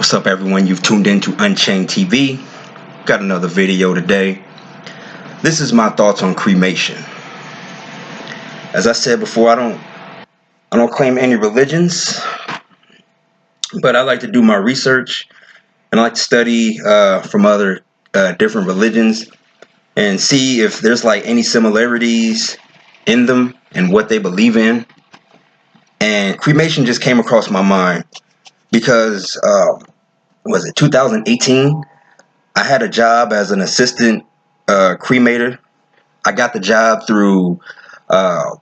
What's up, everyone? You've tuned into Unchained TV. Got another video today. This is my thoughts on cremation. As I said before, I don't claim any religions, but I like to do my research and I like to study from other different religions and see if there's like any similarities in them and what they believe in. And cremation just came across my mind because was it 2018? I had a job as an assistant cremator. I got the job through what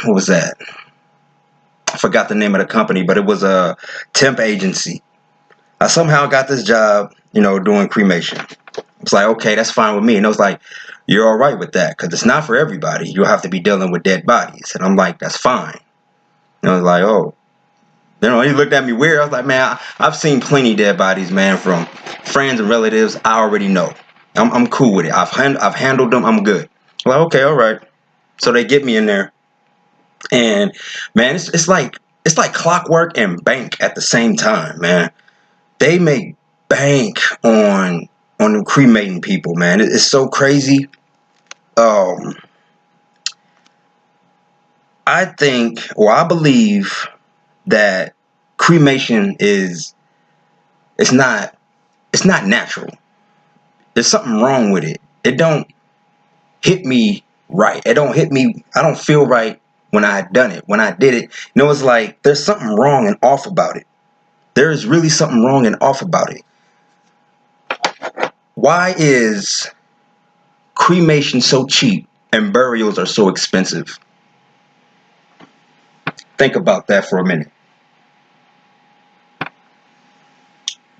was that? I forgot the name of the company, but it was a temp agency. I somehow got this job, doing cremation. It's like, okay, that's fine with me. And I was like, you're all right with that because it's not for everybody. You'll have to be dealing with dead bodies. And I'm like, that's fine. And I was like, oh. He looked at me weird. I was like, man, I've seen plenty dead bodies, man, from friends and relatives. I already know. I'm cool with it. I've handled them. I'm good. I'm like, okay, all right. So they get me in there, and man, it's like clockwork and bank at the same time, man. They make bank on them cremating people, man. It's so crazy. I believe that cremation it's not natural. There's something wrong with it. It don't hit me right. It don't hit me. I don't feel right when I done it. When I did it, it's like there's something wrong and off about it. There is really something wrong and off about it. Why is cremation so cheap and burials are so expensive? Think about that for a minute.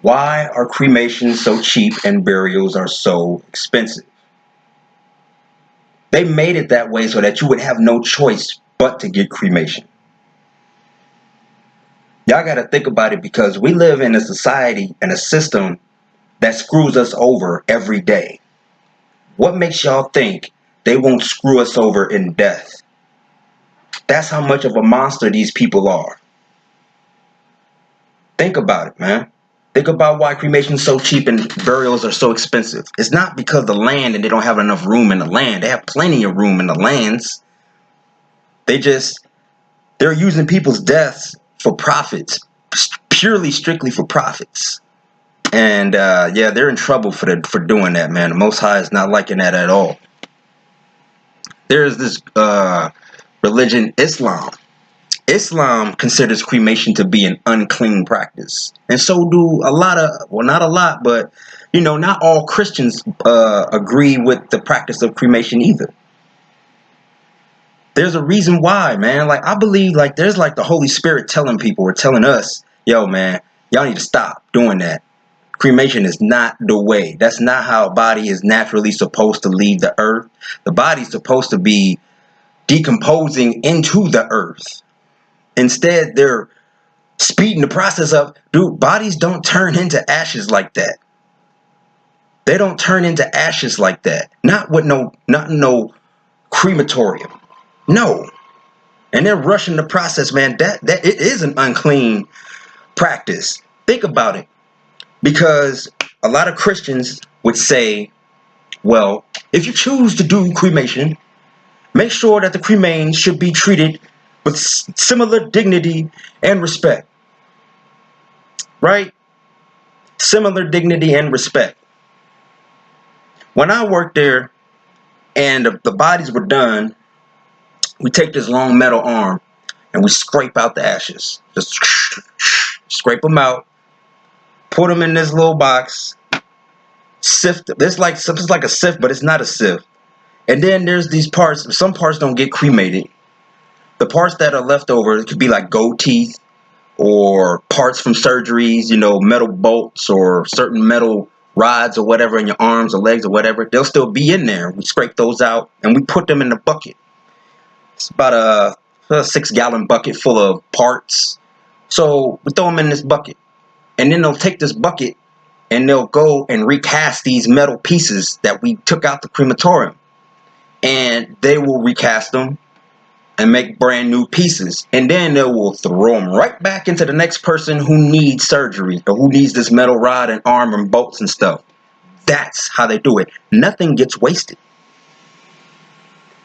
Why are cremations so cheap and burials are so expensive? They made it that way so that you would have no choice but to get cremation. Y'all got to think about it because we live in a society and a system that screws us over every day. What makes y'all think they won't screw us over in death? That's how much of a monster these people are. Think about it, man. Think about why cremation is so cheap and burials are so expensive. It's not because the land and they don't have enough room in the land. They have plenty of room in the lands. They're using people's deaths for profits, purely, strictly for profits. And they're in trouble for doing that, man. The Most High is not liking that at all. There's this religion, Islam. Islam considers cremation to be an unclean practice. And so do not a lot, but, not all Christians agree with the practice of cremation either. There's a reason why, man. Like, I believe, like, there's, like, the Holy Spirit telling people or telling us, yo, man, y'all need to stop doing that. Cremation is not the way. That's not how a body is naturally supposed to leave the earth. The body's supposed to be decomposing into the earth. Instead, they're speeding the process up. Dude, bodies don't turn into ashes like that. They don't turn into ashes like that. Not no crematorium. No. And they're rushing the process, man. That it is an unclean practice. Think about it. Because a lot of Christians would say, well, if you choose to do cremation, make sure that the cremains should be treated with similar dignity and respect. Right? Similar dignity and respect. When I worked there and the bodies were done, we take this long metal arm and we scrape out the ashes. Just scrape them out, put them in this little box, sift them. It's like a sift, but it's not a sift. And then there's these parts. Some parts don't get cremated. The parts that are left over, it could be like goat teeth or parts from surgeries, metal bolts or certain metal rods or whatever in your arms or legs or whatever. They'll still be in there. We scrape those out and we put them in the bucket. It's about a 6-gallon bucket full of parts. So we throw them in this bucket. And then they'll take this bucket and they'll go and recast these metal pieces that we took out the crematorium. And they will recast them and make brand new pieces, and then they will throw them right back into the next person who needs surgery or who needs this metal rod and arm and bolts and stuff. That's how they do it. Nothing gets wasted.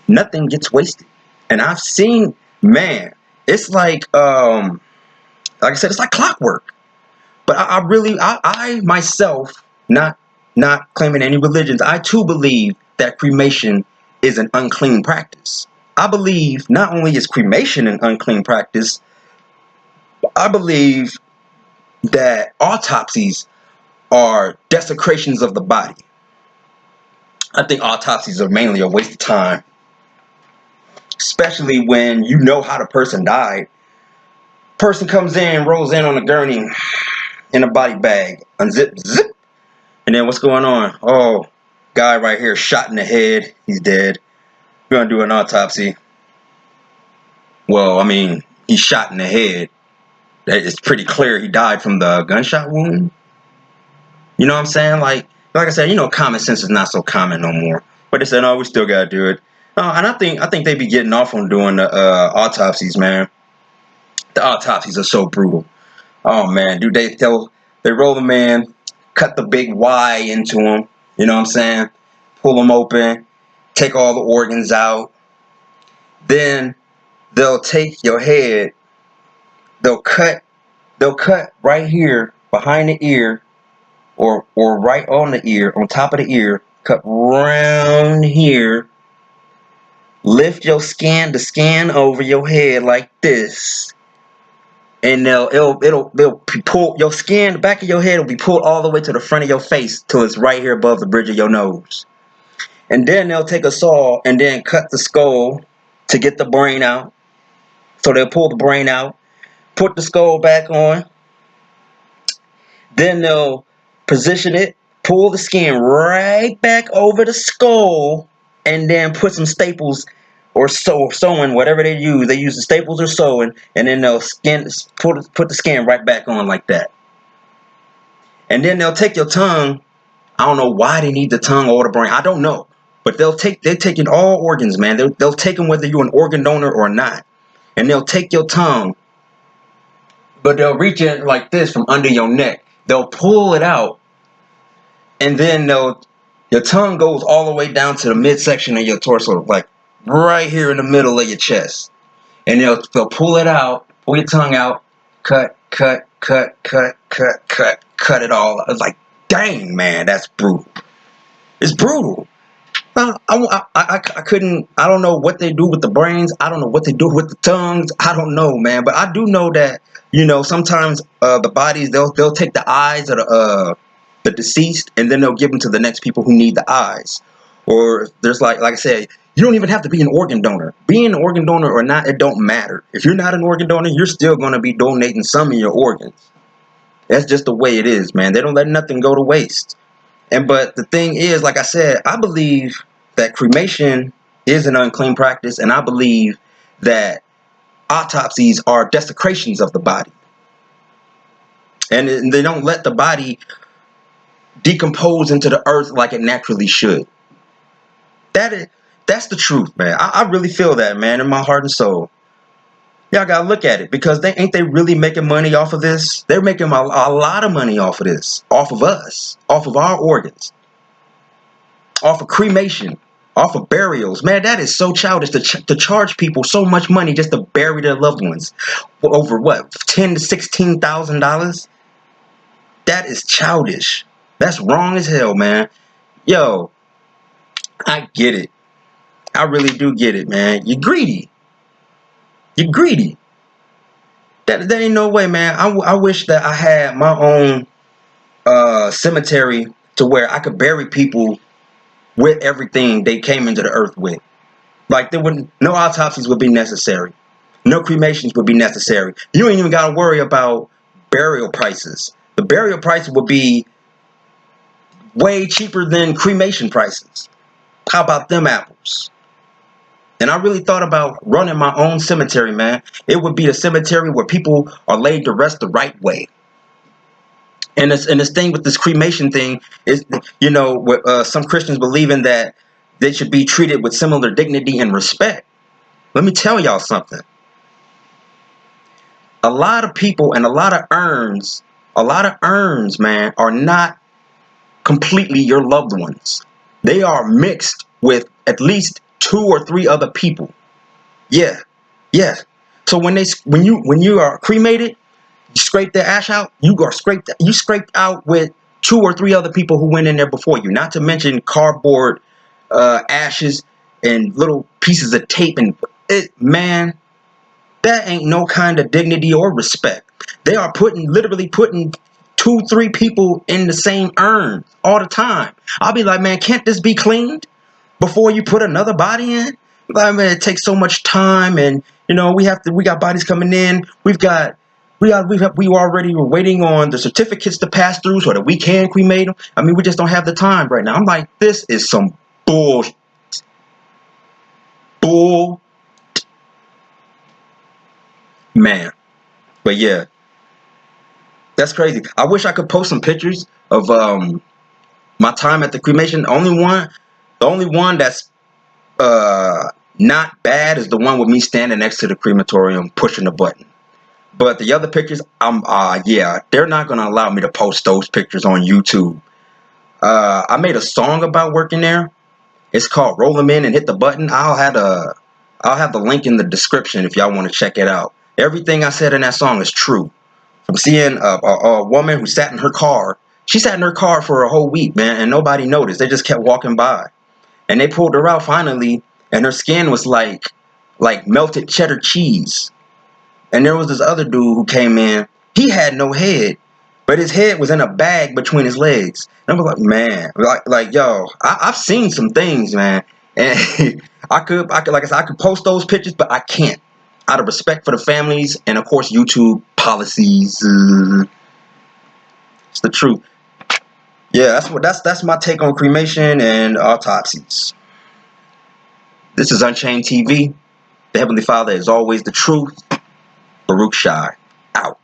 Nothing gets wasted. And I've seen, man, it's like I said, it's like clockwork. But I myself, not claiming any religions, I too believe that cremation is an unclean practice. I believe not only is cremation an unclean practice, I believe that autopsies are desecrations of the body. I think autopsies are mainly a waste of time, especially when you know how the person died. Person comes in, rolls in on a gurney in a body bag, unzip, zip, and then what's going on? Oh, guy right here shot in the head. He's dead. We're gonna do an autopsy. Well, I mean, he's shot in the head. It's pretty clear he died from the gunshot wound. You know what I'm saying? Like I said, common sense is not so common no more. But they said, no, we still gotta do it. And I think they be getting off on doing the autopsies, man. The autopsies are so brutal. Oh man, dude, they roll the man, cut the big Y into him. You know what I'm saying? Pull him open, take all the organs out. Then they'll take your head. They'll cut right here behind the ear, or right on the ear, on top of the ear. Cut round here. Lift the skin over your head like this, and they'll pull your skin. The back of your head will be pulled all the way to the front of your face till it's right here above the bridge of your nose. And then they'll take a saw and then cut the skull to get the brain out. So they'll pull the brain out, put the skull back on. Then they'll position it, pull the skin right back over the skull, and then put some staples or sewing, whatever they use. They use the staples or sewing, and then they'll put the skin right back on like that. And then they'll take your tongue. I don't know why they need the tongue or the brain. I don't know. But they're taking all organs, man. They'll take them whether you're an organ donor or not. And they'll take your tongue, but they'll reach it like this from under your neck. They'll pull it out, and then your tongue goes all the way down to the midsection of your torso, like right here in the middle of your chest. And they'll pull it out, pull your tongue out, cut it all. It's like, dang, man, that's brutal. It's brutal. I couldn't. I don't know what they do with the brains. I don't know what they do with the tongues. I don't know, man. But I do know that sometimes the bodies they'll take the eyes of the deceased, and then they'll give them to the next people who need the eyes. Or there's like I said, you don't even have to be an organ donor. Being an organ donor or not, it don't matter. If you're not an organ donor, you're still going to be donating some of your organs. That's just the way it is, man. They don't let nothing go to waste. But the thing is, like I said, I believe that cremation is an unclean practice, and I believe that autopsies are desecrations of the body. And they don't let the body decompose into the earth like it naturally should. That's the truth, man. I really feel that, man, in my heart and soul. Y'all gotta look at it, because they really making money off of this? They're making a lot of money off of this, off of us, off of our organs, off of cremation, off of burials. Man, that is so childish to charge people so much money just to bury their loved ones. Over what, $10,000 to $16,000? That is childish. That's wrong as hell, man. Yo, I get it. I really do get it, man. You're greedy. You're greedy. There ain't no way, man. I wish that I had my own cemetery to where I could bury people with everything they came into the earth with. Like, no autopsies would be necessary. No cremations would be necessary. You ain't even got to worry about burial prices. The burial prices would be way cheaper than cremation prices. How about them apples? And I really thought about running my own cemetery, man. It would be a cemetery where people are laid to rest the right way. And this thing with this cremation thing is, some Christians believing that they should be treated with similar dignity and respect. Let me tell y'all something. A lot of people and a lot of urns, man, are not completely your loved ones. They are mixed with at least 2 or 3 other people. Yeah, yeah. So when you are cremated, you scrape the ash out. You scraped out with 2 or 3 other people who went in there before you. Not to mention cardboard ashes and little pieces of tape and it. Man, that ain't no kind of dignity or respect. They are literally putting 2, 3 people in the same urn all the time. I'll be like, man, can't this be cleaned before you put another body in? Like, man, it takes so much time, and we got bodies coming in. We already were waiting on the certificates to pass through so that we can cremate them. I mean, we just don't have the time right now. I'm like, this is some bull, man. But yeah, that's crazy. I wish I could post some pictures of my time at the cremation. The only one that's not bad is the one with me standing next to the crematorium pushing the button. But the other pictures, yeah, they're not gonna allow me to post those pictures on YouTube. I made a song about working there. It's called "Roll 'Em In and Hit the Button." I'll have the link in the description if y'all want to check it out. Everything I said in that song is true. From seeing a woman who sat in her car. She sat in her car for a whole week, man, and nobody noticed. They just kept walking by, and they pulled her out finally, and her skin was like melted cheddar cheese. And there was this other dude who came in. He had no head, but his head was in a bag between his legs. And I was like, man, like yo, I've seen some things, man. And like I said, I could post those pictures, but I can't, out of respect for the families and of course YouTube policies. It's the truth. Yeah, that's my take on cremation and autopsies. This is Unchained TV. The Heavenly Father is always the truth. Baruch Shai, out.